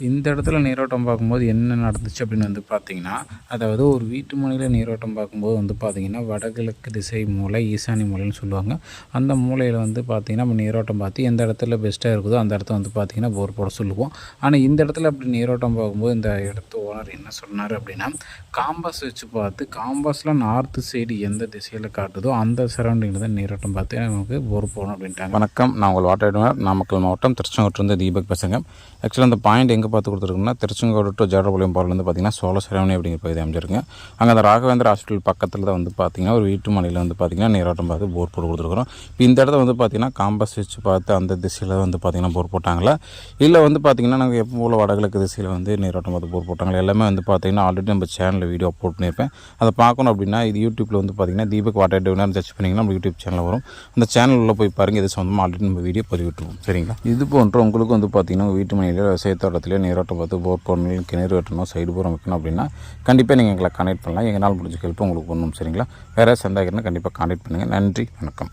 இந்த இடத்துல நீரோட்டம் பார்க்கும்போது என்ன நடந்துச்சு அப்படின்னு வந்து பார்த்திங்கன்னா, அதாவது ஒரு வீட்டு மனையில் நீரோட்டம் பார்க்கும்போது வந்து பார்த்திங்கன்னா, வடகிழக்கு திசை மூலை, ஈசானி மூலைன்னு சொல்லுவாங்க. அந்த மூலையில் வந்து பார்த்திங்கன்னா, நம்ம நீரோட்டம் பார்த்து எந்த இடத்துல பெஸ்ட்டாக இருக்குதோ அந்த இடத்த வந்து பார்த்திங்கன்னா போர் போட சொல்லுவோம். ஆனால் இந்த இடத்துல அப்படி நீரோட்டம் பார்க்கும்போது இந்த இடத்து ஓனர் என்ன சொன்னார் அப்படின்னா, காம்பஸ் வச்சு பார்த்து காம்பஸில் நார்த்து சைடு எந்த திசையில் காட்டுதோ அந்த சரௌண்டிங்கில் தான் நீரோட்டம் பார்த்து நமக்கு போர் போகணும் அப்படின்ட்டாங்க. வணக்கம், நான் உங்கள் வாட்டர் ஓனர், நாமக்கல் மாவட்டம் திருச்செங்கோட்டிலிருந்து தீபக் பேசுங்க. ஆக்சுவலாக அந்த பாயிண்ட் எங்கே பார்த்து கொடுத்துருக்குன்னா, திருச்செங்கோடு டு ஜேடர்பாளையம் போகிறதுலேருந்து பார்த்திங்கன்னா சோழசரவணி அப்படிங்கிற பகுதி அமைஞ்சிருக்குங்க. அங்கே அந்த ராகவேந்திர ஹாஸ்பிட்டல் பக்கத்தில் தான் வந்து பார்த்திங்கன்னா ஒரு வீட்டு மனையில் வந்து பார்த்திங்கன்னா நீரோட்டம் பார்த்து போர் போட்டு கொடுத்துருக்குறோம். இப்போ இந்த இடத்த வந்து பார்த்திங்கன்னா காம்பஸ் வச்சு பார்த்து அந்த திசையில் வந்து பார்த்திங்கன்னா போர் போட்டாங்களா, இல்லை வந்து பார்த்திங்கன்னா நாங்கள் எப்போ போல் வடகிழக்கு திசையில் வந்து நீரோட்டம் பார்த்து போர் போட்டாங்களா, எல்லாமே வந்து பார்த்திங்கன்னா ஆல்ரெடி நம்ம சேனலில் வீடியோ அப்லோட் பண்ணியிருப்பேன். அதை பார்க்கணும் அப்படின்னா இது யூடியூப்பில் வந்து பார்த்திங்கன்னா தீபக் வாட்டர் டிவினர் சர்ச் பண்ணிங்கன்னா நம்ம யூடியூப் சேனலில் வரும். அந்த சேனலில் போய் பாருங்கள், இது சொந்தமாக ஆல்ரெடி நம்ம வீடியோ பதிவிட்டுருவோம். சரிங்களா? இது போன்ற உங்களுக்கு வந்து பார்த்திங்கன்னா வீட்டு மனையில் விவசாயத்தோட்டத்திலே நீரோட்டம் பார்த்து போர் போடணும், கிணறு வெட்டணும், சைடு போர் வைக்கணும் அப்படின்னா கண்டிப்பாக நீங்கள் எங்களை கான்டெக்ட் பண்ணலாம். எங்களால் முடிஞ்ச ஹெல்ப் உங்களுக்கு பண்ணணும். சரிங்களா? வேறு சந்தேகம்னா கண்டிப்பாக கான்டெக்ட் பண்ணுங்கள். நன்றி, வணக்கம்.